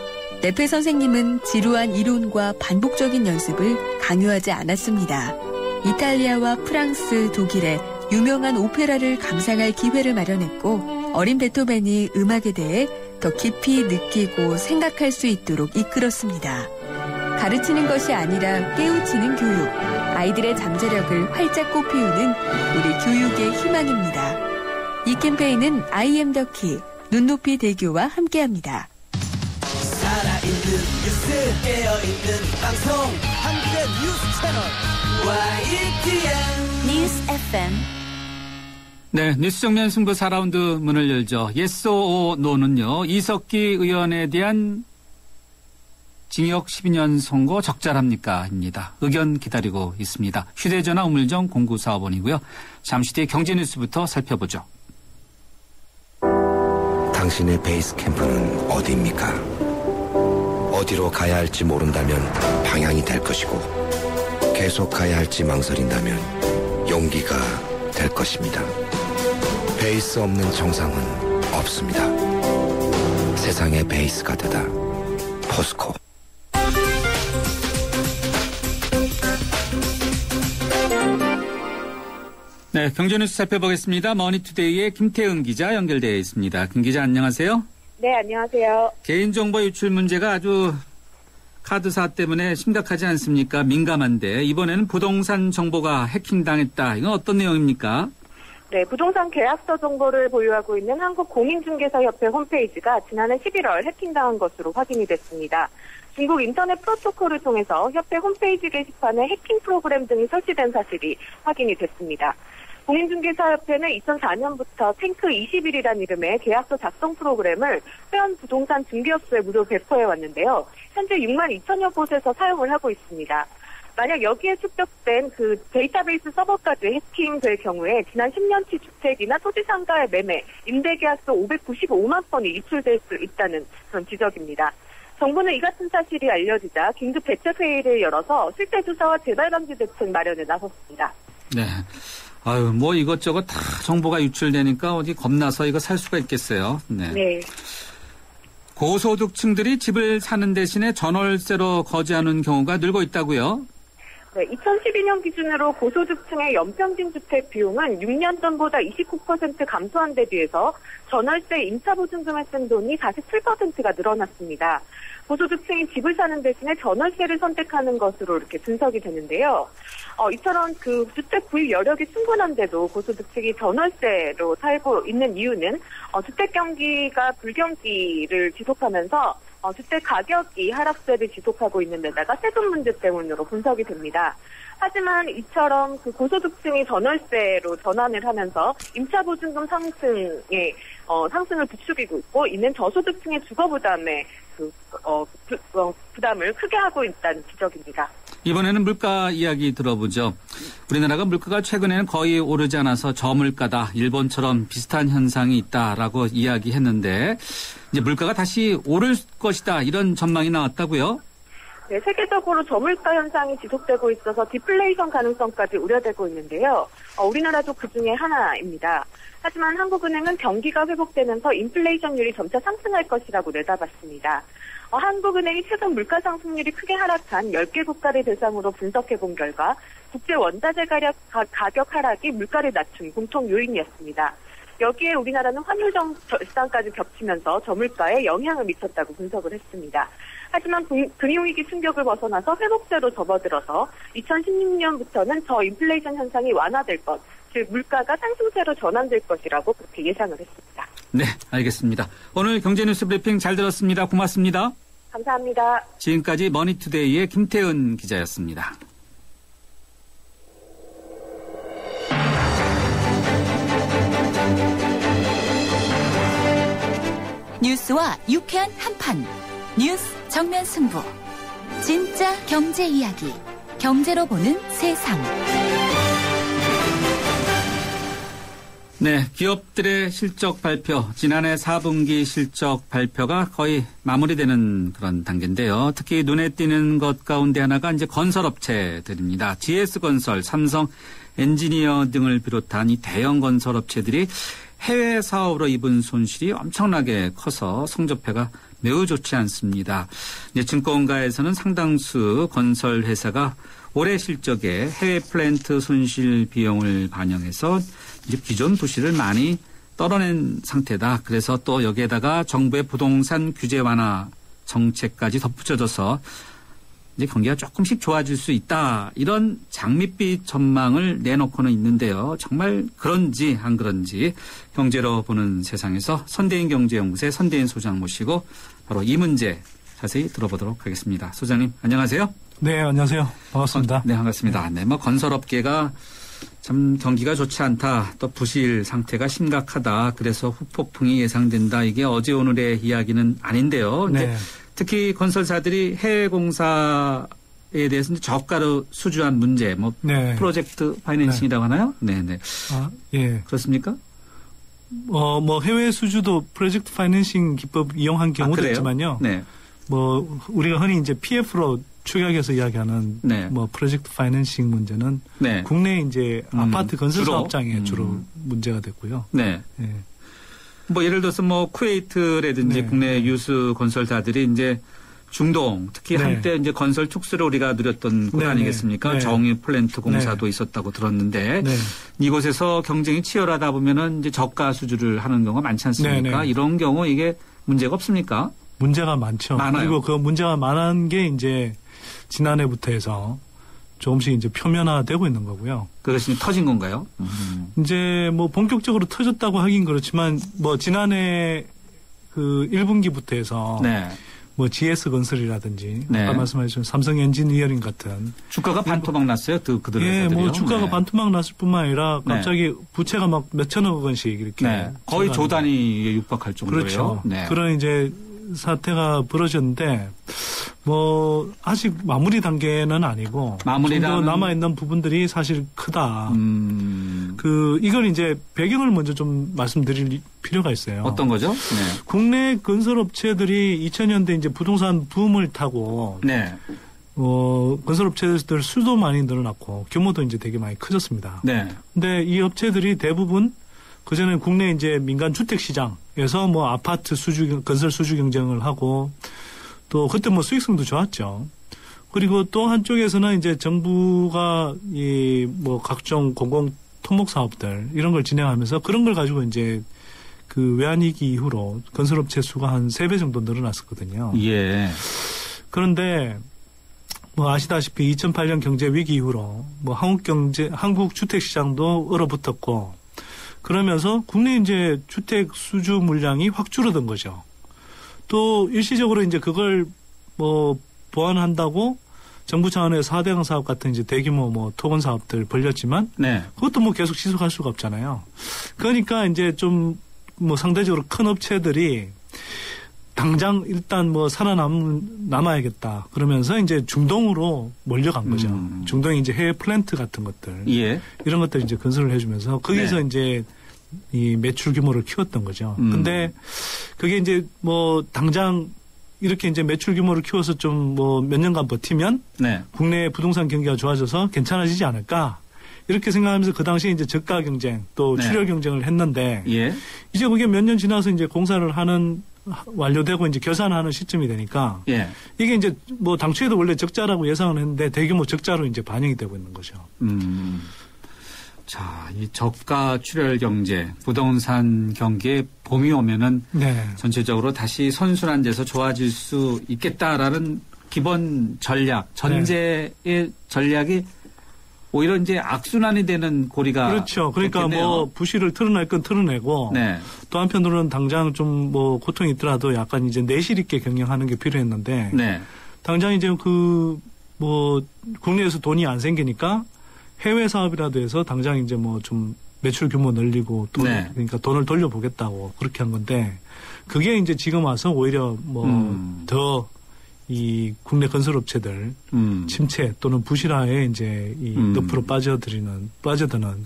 네페 선생님은 지루한 이론과 반복적인 연습을 강요하지 않았습니다. 이탈리아와 프랑스, 독일의 유명한 오페라를 감상할 기회를 마련했고 어린 베토벤이 음악에 대해 더 깊이 느끼고 생각할 수 있도록 이끌었습니다. 가르치는 것이 아니라 깨우치는 교육, 아이들의 잠재력을 활짝 꽃피우는 우리 교육의 희망입니다. 이 캠페인은 IM 더 키, 눈높이 대교와 함께합니다. 살아있는 뉴스, 깨어있는 방송, 한국의 뉴스 채널 YTN 뉴스 FM. 네, 뉴스 정면 승부 4라운드 문을 열죠. Yes or No는요. 이석기 의원에 대한 징역 12년 선고 적절합니까? 입니다. 의견 기다리고 있습니다. 휴대전화 우물정 0945번이고요. 잠시 뒤에 경제뉴스부터 살펴보죠. 당신의 베이스 캠프는 어디입니까? 어디로 가야 할지 모른다면 방향이 될 것이고 계속 가야 할지 망설인다면 용기가 될 것입니다. 베이스 없는 정상은 없습니다. 세상의 베이스가 되다. 포스코. 네, 경제뉴스 살펴보겠습니다. 머니투데이의 김태은 기자 연결되어 있습니다. 김 기자 안녕하세요. 네, 안녕하세요. 개인정보 유출 문제가 아주 카드사 때문에 심각하지 않습니까? 민감한데 이번에는 부동산 정보가 해킹당했다. 이건 어떤 내용입니까? 네, 부동산 계약서 정보를 보유하고 있는 한국공인중개사협회 홈페이지가 지난해 11월 해킹당한 것으로 확인이 됐습니다. 중국 인터넷 프로토콜을 통해서 협회 홈페이지 게시판에 해킹 프로그램 등이 설치된 사실이 확인이 됐습니다. 공인중개사협회는 2004년부터 탱크21이라는 이름의 계약서 작성 프로그램을 회원 부동산 중개업소에 무료 배포해왔는데요. 현재 6만 2천여 곳에서 사용을 하고 있습니다. 만약 여기에 축적된 그 데이터베이스 서버까지 해킹될 경우에 지난 10년치 주택이나 토지 상가의 매매, 임대계약서 595만 건이 유출될 수 있다는 그런 지적입니다. 정부는 이 같은 사실이 알려지자 긴급 대책회의를 열어서 실태 조사와 재발 방지 대책 마련에 나섰습니다. 네. 아유, 뭐 이것저것 다 정보가 유출되니까 어디 겁나서 이거 살 수가 있겠어요. 네. 네. 고소득층들이 집을 사는 대신에 전월세로 거주하는 경우가 늘고 있다고요? 네, 2012년 기준으로 고소득층의 연평균 주택 비용은 6년 전보다 29% 감소한 데 비해서 전월세 임차보증금에 쓴 돈이 47%가 늘어났습니다. 고소득층이 집을 사는 대신에 전월세를 선택하는 것으로 이렇게 분석이 되는데요. 이처럼 그 주택 구입 여력이 충분한데도 고소득층이 전월세로 살고 있는 이유는 주택 경기가 불경기를 지속하면서 주택 가격이 하락세를 지속하고 있는 데다가 세금 문제 때문으로 분석이 됩니다. 하지만 이처럼 그 고소득층이 전월세로 전환을 하면서 임차보증금 상승을 부추기고 있고 이는 저소득층의 주거부담에 부담을 크게 하고 있다는 지적입니다. 이번에는 물가 이야기 들어보죠. 우리나라가 물가가 최근에는 거의 오르지 않아서 저물가다. 일본처럼 비슷한 현상이 있다라고 이야기했는데 이제 물가가 다시 오를 것이다. 이런 전망이 나왔다고요? 네, 세계적으로 저물가 현상이 지속되고 있어서 디플레이션 가능성까지 우려되고 있는데요. 우리나라도 그중에 하나입니다. 하지만 한국은행은 경기가 회복되면서 인플레이션율이 점차 상승할 것이라고 내다봤습니다. 한국은행이 최근 물가 상승률이 크게 하락한 10개 국가를 대상으로 분석해본 결과 국제 원자재 가격 하락이 물가를 낮춘 공통 요인이었습니다. 여기에 우리나라는 환율 절상까지 겹치면서 저물가에 영향을 미쳤다고 분석을 했습니다. 하지만 금융위기 충격을 벗어나서 회복세로 접어들어서 2016년부터는 저인플레이션 현상이 완화될 것, 즉 물가가 상승세로 전환될 것이라고 그렇게 예상을 했습니다. 네, 알겠습니다. 오늘 경제뉴스 브리핑 잘 들었습니다. 고맙습니다. 감사합니다. 지금까지 머니투데이의 김태은 기자였습니다. 뉴스와 유쾌한 한판. 뉴스 정면 승부. 진짜 경제 이야기. 경제로 보는 세상. 네, 기업들의 실적 발표, 지난해 4분기 실적 발표가 거의 마무리되는 그런 단계인데요. 특히 눈에 띄는 것 가운데 하나가 이제 건설업체들입니다. GS건설, 삼성, 엔지니어 등을 비롯한 이 대형 건설업체들이 해외 사업으로 입은 손실이 엄청나게 커서 성적표가 매우 좋지 않습니다. 이제 증권가에서는 상당수 건설 회사가 올해 실적에 해외 플랜트 손실 비용을 반영해서 이제 기존 부실을 많이 떨어낸 상태다. 그래서 또 여기에다가 정부의 부동산 규제 완화 정책까지 덧붙여져서 이제 경기가 조금씩 좋아질 수 있다. 이런 장밋빛 전망을 내놓고는 있는데요. 정말 그런지 안 그런지 경제로 보는 세상에서 선대인 경제연구소의 선대인 소장 모시고 바로 이 문제 자세히 들어보도록 하겠습니다. 소장님 안녕하세요. 네, 안녕하세요. 반갑습니다. 네, 반갑습니다. 네, 뭐 건설업계가 참 경기가 좋지 않다. 또 부실 상태가 심각하다. 그래서 후폭풍이 예상된다. 이게 어제 오늘의 이야기는 아닌데요. 네. 특히 건설사들이 해외 공사에 대해서 저가로 수주한 문제, 뭐 네. 프로젝트 파이낸싱이라고 하나요? 네, 네. 아, 예. 그렇습니까? 뭐 해외 수주도 프로젝트 파이낸싱 기법 이용한 경우도 있지만요. 네. 뭐 우리가 흔히 이제 PF로 축약해서 이야기하는 네. 뭐 프로젝트 파이낸싱 문제는 네. 국내 이제 아파트 건설 사업장에 주로 문제가 됐고요. 네. 예. 뭐 예를 들어서 뭐 쿠웨이트라든지 네. 국내 유수 건설사들이 이제 중동 특히 네. 한때 이제 건설 촉수를 우리가 누렸던 곳 네. 아니겠습니까? 네. 정유 플랜트 공사도 있었다고 들었는데 네. 이곳에서 경쟁이 치열하다 보면은 이제 저가 수주를 하는 경우가 많지 않습니까? 네. 이런 경우 이게 문제가 없습니까? 문제가 많죠. 많아요. 그리고 그 문제가 많은 게 이제 지난해부터 해서 조금씩 이제 표면화되고 있는 거고요. 그것이 터진 건가요? 이제 뭐 본격적으로 터졌다고 하긴 그렇지만 뭐 지난해 그 1분기부터 해서 네. 뭐 GS건설이라든지 네. 아까 말씀하신 삼성 엔지니어링 같은 주가가 반토막 났어요. 그들 예, 회사들이요. 뭐 주가가 네. 반토막 났을 뿐만 아니라 갑자기 부채가 막 몇천억 원씩 이렇게 네. 거의 조 단위에 육박할 정도예요. 그렇죠. 네. 그런 이제 사태가 벌어졌는데 뭐 아직 마무리 단계는 아니고 좀 더 남아 있는 부분들이 사실 크다. 이걸 이제 배경을 먼저 좀 말씀드릴 필요가 있어요. 어떤 거죠? 네. 국내 건설 업체들이 2000년대 이제 부동산 붐을 타고 네. 건설업체들 수도 많이 늘어났고 규모도 이제 되게 많이 커졌습니다. 네. 근데 이 업체들이 대부분 그전에 국내 이제 민간 주택 시장에서 뭐 아파트 건설 수주 경쟁을 하고 또 그때 뭐 수익성도 좋았죠. 그리고 또 한쪽에서는 이제 정부가 이 뭐 각종 공공 토목 사업들 이런 걸 진행하면서 그런 걸 가지고 이제 그 외환위기 이후로 건설업체 수가 한 3배 정도 늘어났었거든요. 예. 그런데 뭐 아시다시피 2008년 경제 위기 이후로 뭐 한국 주택 시장도 얼어붙었고 그러면서 국내 이제 주택 수주 물량이 확 줄어든 거죠. 또 일시적으로 이제 그걸 뭐 보완한다고 정부 차원의 4대강 사업 같은 이제 대규모 뭐 토건 사업들 벌렸지만 네. 그것도 뭐 계속 지속할 수가 없잖아요. 그러니까 이제 좀 뭐 상대적으로 큰 업체들이 당장 일단 뭐 살아남아야겠다. 그러면서 이제 중동으로 몰려간 거죠. 중동에 이제 해외 플랜트 같은 것들. 예. 이런 것들 이제 건설을 해주면서 거기서 네. 이제 이 매출 규모를 키웠던 거죠. 근데 그게 이제 뭐 당장 이렇게 이제 매출 규모를 키워서 좀 뭐 몇 년간 버티면 네. 국내 부동산 경기가 좋아져서 괜찮아지지 않을까. 이렇게 생각하면서 그 당시에 이제 저가 경쟁 또 네. 출혈 경쟁을 했는데 예. 이제 그게 몇 년 지나서 이제 공사를 완료되고 이제 결산하는 시점이 되니까 예. 이게 이제 뭐 당초에도 원래 적자라고 예상을 했는데 대규모 적자로 이제 반영이 되고 있는 거죠. 자, 이 저가 출혈 경제, 부동산 경기에 봄이 오면은 네. 전체적으로 다시 선순환돼서 좋아질 수 있겠다라는 기본 전략, 전제의 전략이 오히려 이제 악순환이 되는 고리가 그렇죠. 그러니까 됐겠네요. 뭐 부실을 털어낼 건 털어내고 네. 또 한편으로는 당장 좀 뭐 고통이 있더라도 약간 이제 내실 있게 경영하는 게 필요했는데 네. 당장 이제 그 뭐 국내에서 돈이 안 생기니까 해외 사업이라도 해서 당장 이제 뭐 좀 매출 규모 늘리고 또 네. 그러니까 돈을 돌려보겠다고 그렇게 한 건데 그게 이제 지금 와서 오히려 뭐 더 이 국내 건설업체들 침체 또는 부실화에 이제 이 늪으로 빠져드는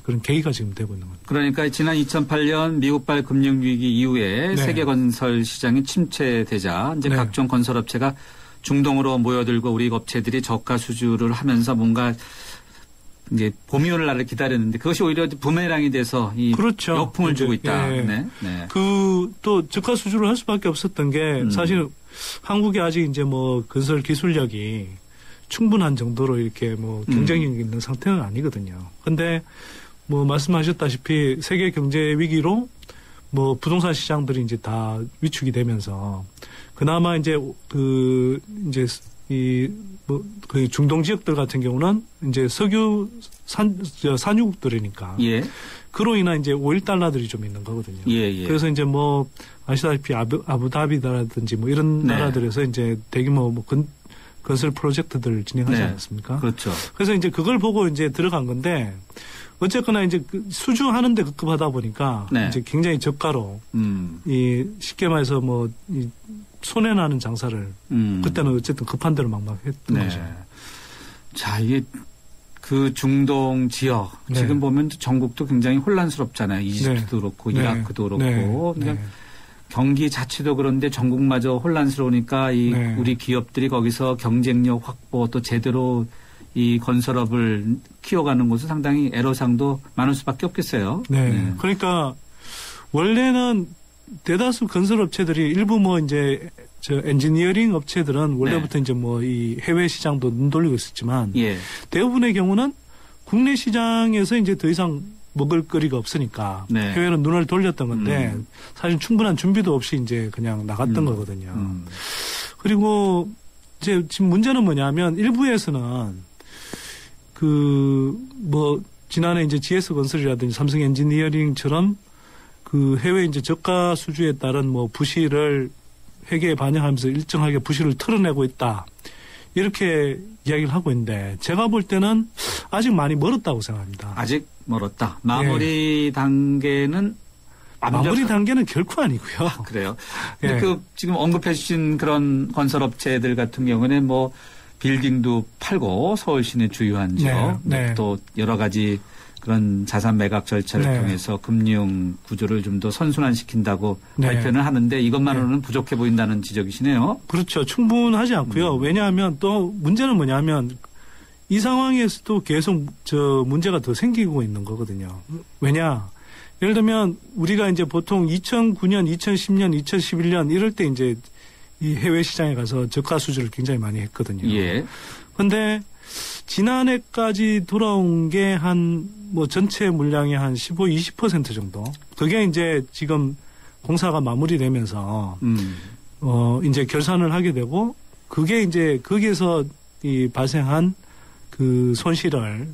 그런 계기가 지금 되고 있는 겁니다. 그러니까 지난 2008년 미국발 금융위기 이후에 네. 세계 건설 시장이 침체되자 이제 네. 각종 건설업체가 중동으로 모여들고 우리 업체들이 저가 수주를 하면서 뭔가 이제 봄이 오는 날을 기다렸는데 그것이 오히려 부메랑이 돼서 이 그렇죠. 역풍을 주고 있다. 예. 네. 네. 그 또 저가 수주를 할 수밖에 없었던 게 사실 한국이 아직 이제 뭐 건설 기술력이 충분한 정도로 이렇게 뭐 경쟁력이 있는 상태는 아니거든요. 근데 뭐 말씀하셨다시피 세계 경제 위기로 뭐 부동산 시장들이 이제 다 위축이 되면서 그나마 이제 그 이제 이 뭐 그 중동 지역들 같은 경우는 이제 석유 산유국들이니까 예. 그로 인한 이제 오일 달러들이 좀 있는 거거든요. 예, 예. 그래서 이제 뭐 아시다시피 아부다비라든지 뭐 이런 네. 나라들에서 이제 대규모 뭐 건설 프로젝트들을 진행하지 네. 않았습니까? 그렇죠. 그래서 이제 그걸 보고 이제 들어간 건데 어쨌거나 이제 그 수주하는데 급급하다 보니까 네. 이제 굉장히 저가로 이 쉽게 말해서 뭐 이 손해나는 장사를 그때는 어쨌든 급한 대로 막 했던 네. 거죠. 자, 이게 그 중동 지역 네. 지금 보면 전국도 굉장히 혼란스럽잖아요. 이집트도 네. 그렇고 네. 이라크도 그렇고 네. 그냥 네. 경기 자체도 그런데 전국마저 혼란스러우니까 이 네. 우리 기업들이 거기서 경쟁력 확보 또 제대로 이 건설업을 키워가는 곳은 상당히 애로사항도 많을 수밖에 없겠어요. 네. 네. 그러니까 원래는 대다수 건설업체들이 일부 뭐 이제 저 엔지니어링 업체들은 원래부터 네. 이제 뭐 이 해외 시장도 눈 돌리고 있었지만 예. 대부분의 경우는 국내 시장에서 이제 더 이상 먹을 거리가 없으니까 네. 해외로 눈을 돌렸던 건데 사실 충분한 준비도 없이 이제 그냥 나갔던 거거든요. 그리고 이제 지금 문제는 뭐냐면 일부에서는 그 뭐 지난해 이제 GS 건설이라든지 삼성 엔지니어링처럼 그 해외 이제 저가 수주에 따른 뭐 부실을 회계에 반영하면서 일정하게 부실을 털어내고 있다. 이렇게 이야기를 하고 있는데 제가 볼 때는 아직 많이 멀었다고 생각합니다. 아직 멀었다. 마무리 단계는 마무리 단계는 결코 아니고요. 그래요. 근데 예. 그 지금 언급해 주신 그런 건설업체들 같은 경우는 뭐 빌딩도 팔고 서울 시내 주요한 지역 또 여러 가지 그런 자산 매각 절차를 통해서 금융 구조를 좀 더 선순환시킨다고 발표는 하는데 이것만으로는 부족해 보인다는 지적이시네요. 그렇죠. 충분하지 않고요. 왜냐하면 또 문제는 뭐냐면 이 상황에서도 계속 문제가 더 생기고 있는 거거든요. 왜냐? 예를 들면 우리가 이제 보통 2009년, 2010년, 2011년 이럴 때 이제 이 해외 시장에 가서 저가 수주를 굉장히 많이 했거든요. 그런데 지난해까지 돌아온 게 뭐 전체 물량의 한 15, 20% 정도. 그게 이제 지금 공사가 마무리되면서 이제 결산을 하게 되고 그게 이제 거기에서 이 발생한 그 손실을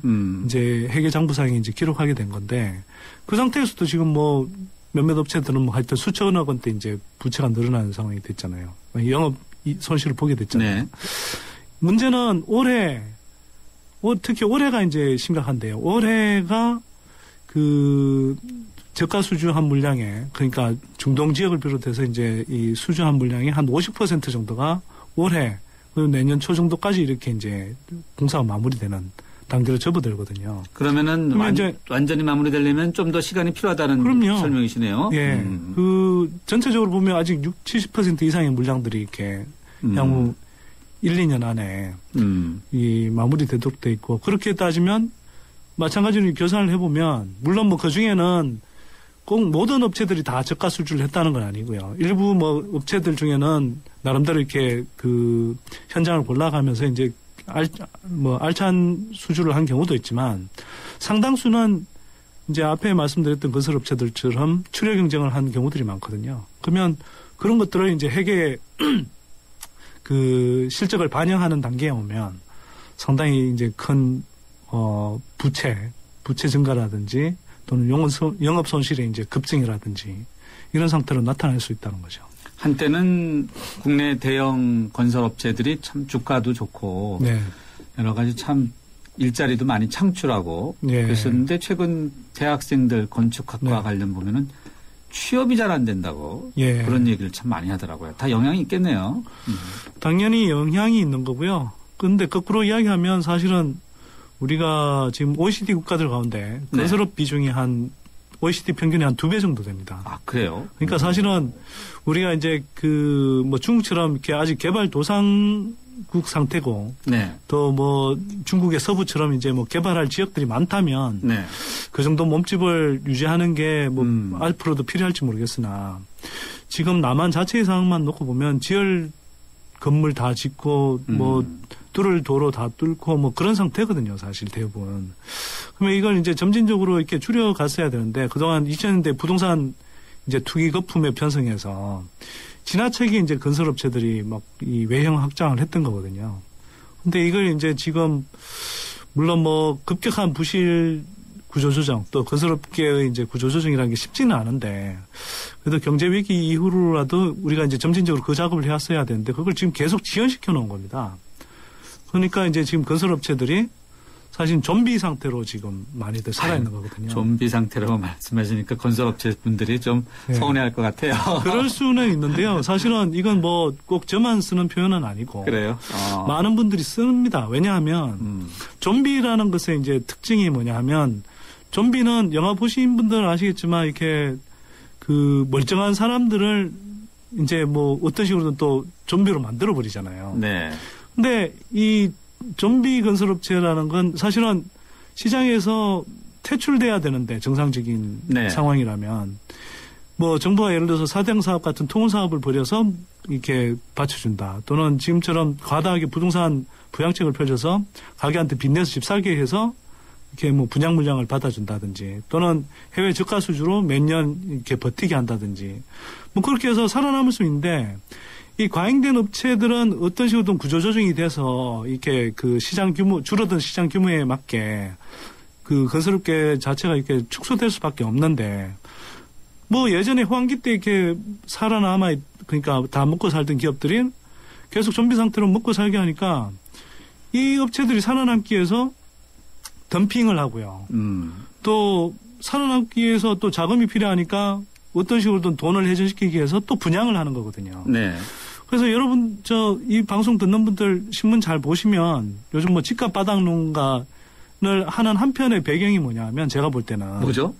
이제 회계장부상에 이제 기록하게 된 건데 그 상태에서도 지금 뭐 몇몇 업체들은 뭐 하여튼 수천억 원대 이제 부채가 늘어나는 상황이 됐잖아요. 영업 손실을 보게 됐잖아요. 문제는 올해 특히 올해가 이제 심각한데요. 올해가 그 저가 수주한 물량에 그러니까 중동 지역을 비롯해서 이제 이 수주한 물량의 한 50% 정도가 올해 그리고 내년 초 정도까지 이렇게 이제 공사가 마무리되는 단계로 접어들거든요. 그러면은 완전히 마무리되려면 좀 더 시간이 필요하다는 설명이시네요. 예. 그 전체적으로 보면 아직 60-70% 이상의 물량들이 이렇게 향후 1, 2년 안에 이 마무리되도록 돼 있고 그렇게 따지면 마찬가지로 계산을 해보면 물론 뭐 그 중에는 꼭 모든 업체들이 다 저가 수주를 했다는 건 아니고요. 일부 뭐 업체들 중에는 나름대로 이렇게 그 현장을 골라가면서 이제 알찬 수주를 한 경우도 있지만 상당수는 이제 앞에 말씀드렸던 건설 업체들처럼 출혈 경쟁을 한 경우들이 많거든요. 그러면 그런 것들을 이제 회계 그 실적을 반영하는 단계에 오면 상당히 이제 큰 부채 증가라든지 또는 영업 손실의 이제 급증이라든지 이런 상태로 나타날 수 있다는 거죠. 한때는 국내 대형 건설업체들이 참 주가도 좋고 여러 가지 참 일자리도 많이 창출하고 그랬었는데 최근 대학생들 건축학과 관련 보면은 취업이 잘 안 된다고 그런 얘기를 참 많이 하더라고요. 다 영향이 있겠네요. 당연히 영향이 있는 거고요. 그런데 거꾸로 이야기하면 사실은 우리가 지금 OECD 국가들 가운데 건설업 비중이 한 OECD 평균의 한 2배 정도 됩니다. 아, 그래요? 그러니까 사실은 우리가 이제 그 뭐 중국처럼 이렇게 아직 개발도상국 상태고 또 뭐 중국의 서부처럼 이제 뭐 개발할 지역들이 많다면 그 정도 몸집을 유지하는 게 뭐 앞으로도 필요할지 모르겠으나 지금 남한 자체의 상황만 놓고 보면 지열 건물 다 짓고 뭐 뚫을 도로 다 뚫고 뭐 그런 상태거든요, 사실 대부분. 그러면 이걸 이제 점진적으로 이렇게 줄여갔어야 되는데 그동안 2000년대 부동산 이제 투기 거품에 편성해서 지나치게 이제 건설업체들이 막 이 외형 확장을 했던 거거든요. 근데 이걸 이제 지금 물론 뭐 급격한 부실 구조조정 또 건설업계의 이제 구조조정이라는 게 쉽지는 않은데 그래도 경제위기 이후로라도 우리가 이제 점진적으로 그 작업을 해왔어야 되는데 그걸 지금 계속 지연시켜 놓은 겁니다. 그러니까 이제 지금 건설업체들이 사실 좀비 상태로 지금 많이들 살아있는 거거든요. 좀비 상태라고 말씀하시니까 건설업체 분들이 좀 서운해할 것 같아요. 그럴 수는 있는데요. 사실은 이건 뭐 꼭 저만 쓰는 표현은 아니고 그래요? 많은 분들이 씁니다. 왜냐하면 좀비라는 것의 이제 특징이 뭐냐 하면 좀비는 영화 보신 분들은 아시겠지만 이렇게 그 멀쩡한 사람들을 이제 뭐 어떤 식으로든 또 좀비로 만들어 버리잖아요. 근데 이 좀비 건설업체라는 건 사실은 시장에서 퇴출돼야 되는데 정상적인 상황이라면 뭐 정부가 예를 들어서 사대강 사업 같은 통운 사업을 벌여서 이렇게 받쳐준다. 또는 지금처럼 과다하게 부동산 부양책을 펼쳐서 가게한테 빚내서 집 살게 해서 이렇게 뭐 분양 물량을 받아준다든지 또는 해외 저가 수주로 몇 년 이렇게 버티게 한다든지 뭐 그렇게 해서 살아남을 수 있는데 이 과잉된 업체들은 어떤 식으로든 구조조정이 돼서 이렇게 그 시장 규모, 줄어든 시장 규모에 맞게 그 건설업계 자체가 이렇게 축소될 수밖에 없는데 뭐 예전에 호황기 때 이렇게 살아남아, 그러니까 다 먹고 살던 기업들이 계속 좀비 상태로 먹고 살게 하니까 이 업체들이 살아남기 위해서 덤핑을 하고요. 또 살아남기 위해서 또 자금이 필요하니까 어떤 식으로든 돈을 회전시키기 위해서 또 분양을 하는 거거든요. 그래서 여러분 이 방송 듣는 분들 신문 잘 보시면 요즘 뭐 집값 바닥론가를 하는 한편의 배경이 뭐냐면 제가 볼 때는 뭐죠?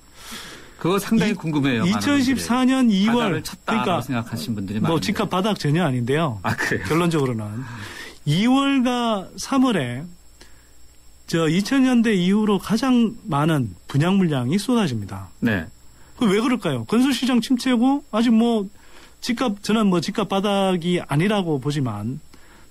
그거 상당히 궁금해요. 2014년 2월 바닥을 쳤다라고 생각하신 분들이 많은데. 뭐 집값 바닥 전혀 아닌데요. 그래요? 결론적으로는 2월과 3월에 2000년대 이후로 가장 많은 분양 물량이 쏟아집니다. 네. 왜 그럴까요? 건설시장 침체고 아직 저는 집값 바닥이 아니라고 보지만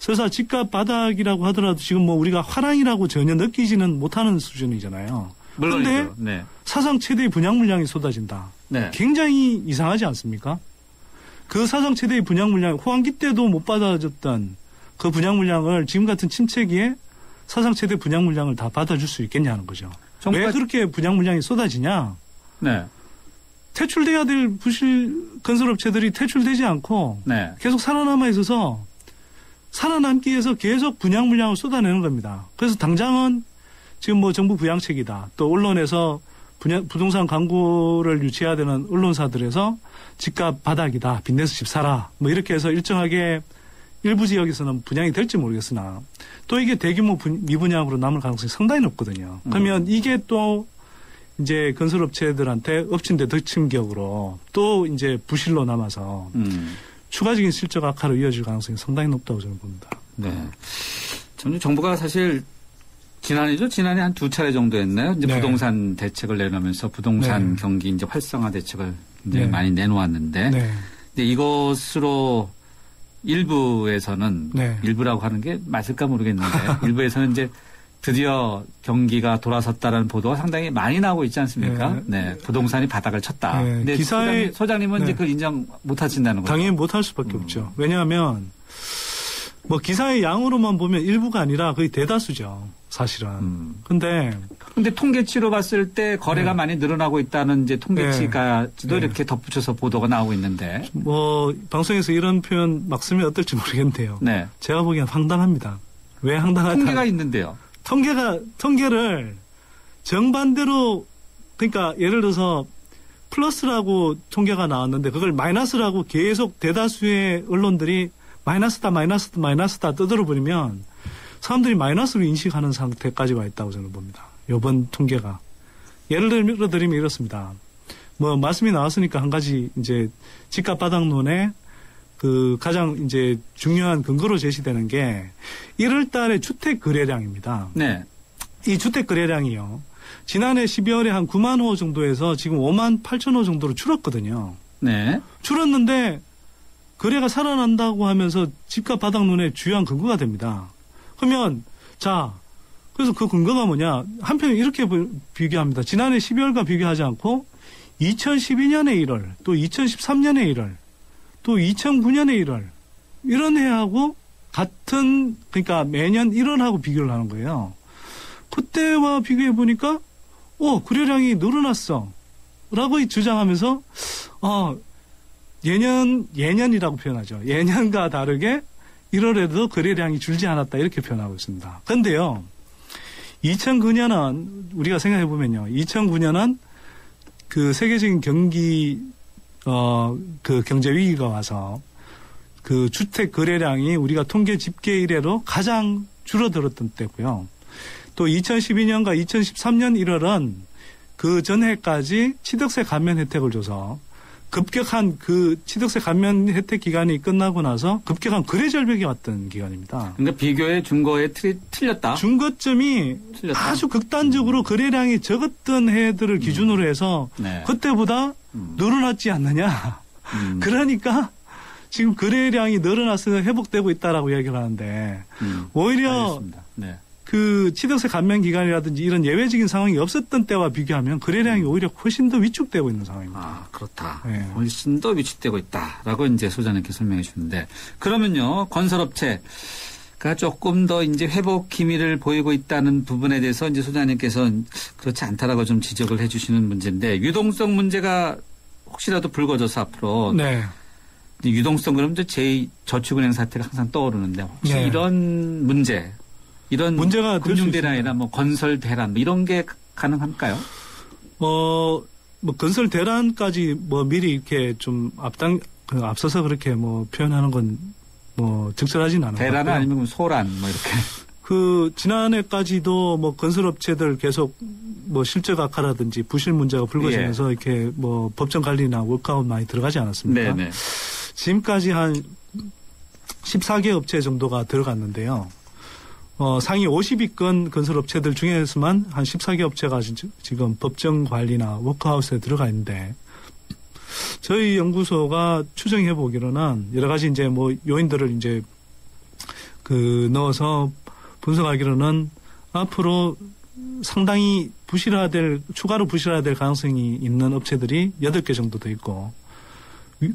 설사 집값 바닥이라고 하더라도 지금 우리가 화랑이라고 전혀 느끼지는 못하는 수준이잖아요. 그런데 네. 사상 최대의 분양 물량이 쏟아진다. 네. 굉장히 이상하지 않습니까? 그 사상 최대의 분양 물량, 호황기 때도 못 받아줬던 그 분양 물량을 지금 같은 침체기에 사상 최대 분양 물량을 다 받아줄 수 있겠냐는 거죠. 왜 그렇게 분양 물량이 쏟아지냐? 네. 퇴출돼야 될 건설업체들이 퇴출되지 않고 네. 계속 살아남아 있어서 살아남기 위해서 계속 분양 물량을 쏟아내는 겁니다. 그래서 당장은 지금 정부 부양책이다. 또 언론에서 부동산 광고를 유치해야 되는 언론사들에서 집값 바닥이다. 빚내서 집 사라. 이렇게 해서 일정하게 일부 지역에서는 분양이 될지 모르겠으나 또 이게 대규모 미분양으로 남을 가능성이 상당히 높거든요. 그러면 이게 또 이제 건설업체들한테 엎친 데 덮친 격으로 또 이제 부실로 남아서 추가적인 실적 악화로 이어질 가능성이 상당히 높다고 저는 봅니다. 네. 정부가 사실 지난해 한 2차례 정도 했나요? 이제 네. 부동산 대책을 내놓으면서 부동산 네. 경기 이제 활성화 대책을 이제 네. 많이 내놓았는데 네. 근데 이것으로 일부에서는 네. 일부라고 하는 게 맞을까 모르겠는데 일부에서는 이제 드디어 경기가 돌아섰다라는 보도가 상당히 많이 나오고 있지 않습니까? 네. 부동산이 바닥을 쳤다. 네. 근데 소장님은 네. 이제 그걸 인정 못 하신다는 거죠. 당연히 못 할 수밖에 없죠. 왜냐하면 기사의 양으로만 보면 일부가 아니라 거의 대다수죠. 사실은. 근데 통계치로 봤을 때 거래가 많이 늘어나고 있다는 이제 통계치까지도 이렇게 덧붙여서 보도가 나오고 있는데. 방송에서 이런 표현 막 쓰면 어떨지 모르겠는데요. 네. 제가 보기엔 황당합니다. 왜 황당하다? 통계가 있는데요. 통계를 정반대로 그러니까 예를 들어서 플러스라고 통계가 나왔는데 그걸 마이너스라고 계속 대다수의 언론들이 마이너스다 떠들어버리면 사람들이 마이너스로 인식하는 상태까지 와 있다고 저는 봅니다. 이번 통계가. 예를 들면 이렇습니다. 말씀이 나왔으니까 한 가지 이제 집값 바닥론에 가장 이제 중요한 근거로 제시되는 게 1월 달에 주택 거래량입니다. 네. 이 주택 거래량이요. 지난해 12월에 한 9만 호 정도에서 지금 5만 8천 호 정도로 줄었거든요. 네. 줄었는데 거래가 살아난다고 하면서 집값 바닥론의 주요한 근거가 됩니다. 그러면 그래서 그 근거가 뭐냐? 한편 이렇게 비교합니다. 지난해 12월과 비교하지 않고 2012년의 1월, 또 2013년의 1월, 또 2009년의 1월 이런 해하고 같은 그러니까 매년 1월하고 비교를 하는 거예요. 그때와 비교해 보니까 거래량이 늘어났어 라고 주장하면서 예년이라고 표현하죠. 예년과 다르게 1월에도 거래량이 줄지 않았다 이렇게 표현하고 있습니다. 그런데요. 2009년은 우리가 생각해 보면요. 2009년은 그 세계적인 경제 위기가 와서 그 주택 거래량이 우리가 통계 집계 이래로 가장 줄어들었던 때고요. 또 2012년과 2013년 1월은 그 전해까지 취득세 감면 혜택을 줘서 급격한 그 취득세 감면 혜택 기간이 끝나고 나서 급격한 거래 절벽이 왔던 기간입니다. 그러니까 비교의 준거에 틀렸다. 준거점이 틀렸다. 아주 극단적으로 거래량이 적었던 해들을 기준으로 해서 네. 그때보다 늘어났지 않느냐. 그러니까 지금 거래량이 늘어나서 회복되고 있다라고 얘기를 하는데 오히려 네. 그 취득세 감면 기간이라든지 이런 예외적인 상황이 없었던 때와 비교하면 거래량이 오히려 훨씬 더 위축되고 있는 상황입니다. 그렇다. 네. 훨씬 더 위축되고 있다라고 이제 소장님께 설명해 주는데 그러면요 건설업체가 조금 더 이제 회복 기미를 보이고 있다는 부분에 대해서 이제 소장님께서 그렇지 않다라고 좀 지적을 해 주시는 문제인데 유동성 문제가 혹시라도 불거져서 앞으로 네. 유동성 그러면 제2저축은행 사태가 항상 떠오르는데 혹시 네. 이런 문제 이런 문제가 금융대란이나 건설 대란 이런 게 가능할까요? 건설 대란까지 미리 이렇게 좀 앞서서 그렇게 표현하는 건 뭐 적절하진 않은 것 같고요. 대란 아니면 소란 뭐 이렇게. 지난해까지도 뭐 건설업체들 계속 뭐 실적 악화라든지 부실 문제가 불거지면서 예. 이렇게 뭐 법정 관리나 워크아웃 많이 들어가지 않았습니까? 네네. 지금까지 한 14개 업체 정도가 들어갔는데요. 상위 50위권 건설업체들 중에서만 한 14개 업체가 지금 법정 관리나 워크아웃에 들어가 있는데 저희 연구소가 추정해 보기로는 여러 가지 이제 뭐 요인들을 이제 넣어서 분석하기로는 앞으로 상당히 추가로 부실화될 가능성이 있는 업체들이 8개 정도 돼 있고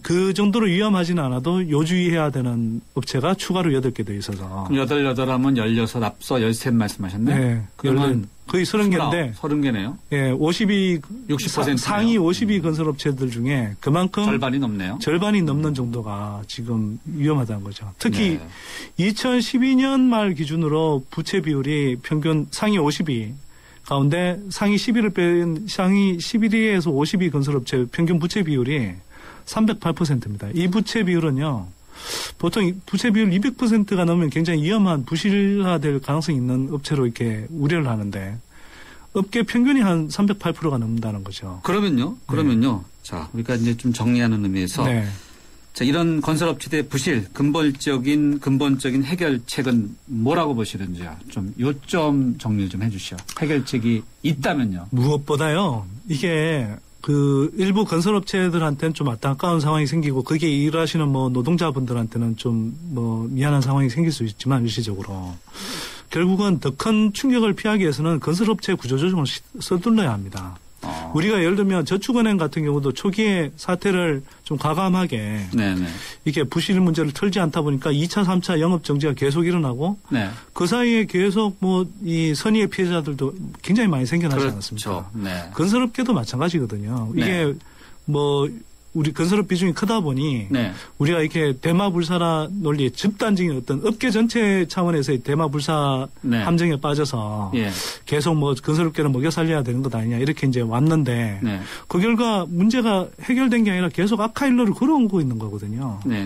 그 정도로 위험하지는 않아도 요주의해야 되는 업체가 추가로 8개 돼 있어서. 그럼 8 하면 16 앞서 13 말씀하셨네? 네. 그러면 거의 30개인데. 30개네요? 예, 50위, 60%. 상위 50위 건설업체들 중에 그만큼. 절반이 넘네요? 절반이 넘는 정도가 지금 위험하다는 거죠. 특히 2012년 말 기준으로 부채 비율이 평균 상위 50위 가운데 상위 10위를 뺀 상위 11위에서 50위 건설업체 평균 부채 비율이 308%입니다. 이 부채 비율은요, 보통 부채 비율 200%가 넘으면 굉장히 위험한 부실화될 가능성이 있는 업체로 이렇게 우려를 하는데, 업계 평균이 한 308%가 넘는다는 거죠. 그러면요. 자, 우리가 이제 좀 정리하는 의미에서. 네. 자, 이런 건설업체의 부실, 근본적인 해결책은 뭐라고 보시는지요? 좀 요점 정리를 좀 해주시오. 해결책이 있다면요. 무엇보다요, 이게 일부 건설업체들한테는 좀 안타까운 상황이 생기고, 거기에 일하시는 뭐 노동자분들한테는 좀 뭐 미안한 상황이 생길 수 있지만, 일시적으로. 결국은 더 큰 충격을 피하기 위해서는 건설업체 구조조정을 서둘러야 합니다. 우리가 예를 들면 저축은행 같은 경우도 초기에 사태를 좀 과감하게 네네. 이게 부실 문제를 털지 않다 보니까 2차, 3차 영업 정지가 계속 일어나고 네. 그 사이에 계속 뭐 이 선의의 피해자들도 굉장히 많이 생겨나지 그렇죠. 않았습니까? 네. 건설업계도 마찬가지거든요. 네. 이게 뭐 우리 건설업 비중이 크다 보니 네. 우리가 이렇게 대마불사라 논리의 집단적인 어떤 업계 전체 차원에서의 대마불사 네. 함정에 빠져서 예. 계속 뭐 건설업계를 먹여 살려야 되는 것 아니냐 이렇게 이제 왔는데 네. 그 결과 문제가 해결된 게 아니라 계속 악화일로를 걸어오고 있는 거거든요. 네.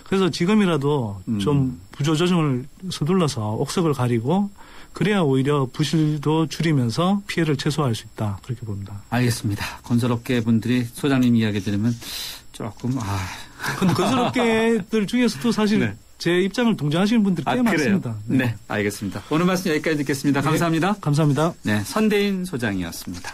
그래서 지금이라도 좀 구조조정을 서둘러서 옥석을 가리고 그래야 오히려 부실도 줄이면서 피해를 최소화할 수 있다. 그렇게 봅니다. 알겠습니다. 건설업계 분들이 소장님 이야기 들으면 조금 근데 건설업계들 중에서도 사실 네. 제 입장을 동정하시는 분들이 꽤 많습니다. 네. 네, 알겠습니다. 오늘 말씀 여기까지 듣겠습니다. 감사합니다. 네, 감사합니다. 네, 선대인 소장이었습니다.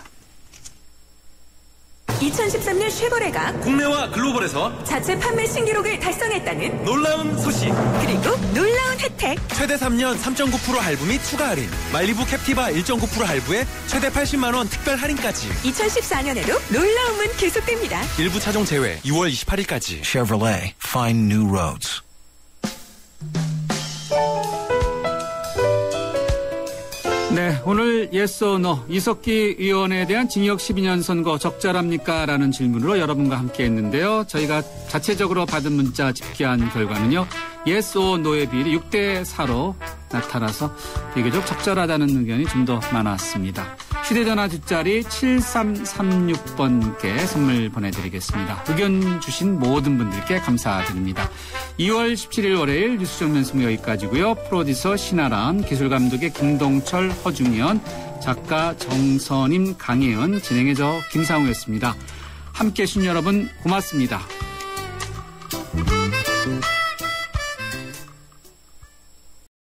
2013년 쉐보레가 국내와 글로벌에서 자체 판매 신기록을 달성했다는 놀라운 소식 그리고 놀라운 혜택 최대 3년 3.9% 할부 및 추가 할인 마일리부 캡티바 1.9% 할부에 최대 80만 원 특별 할인까지 2014년에도 놀라움은 계속됩니다. 일부 차종 제외 2월 28일까지 Chevrolet Find New Roads. 네, 오늘 Yes or No 이석기 의원에 대한 징역 12년 선고 적절합니까? 라는 질문으로 여러분과 함께 했는데요. 저희가 자체적으로 받은 문자 집계한 결과는요. Yes or No의 비율이 6대4로 나타나서 비교적 적절하다는 의견이 좀 더 많았습니다. 휴대전화 뒷자리 7336번께 선물 보내드리겠습니다. 의견 주신 모든 분들께 감사드립니다. 2월 17일 월요일 뉴스 정면 승부 여기까지고요. 프로듀서 신아람, 기술감독의 김동철, 허중현, 작가 정선임, 강혜은, 진행의 저 김상우였습니다. 함께해 주신 여러분 고맙습니다.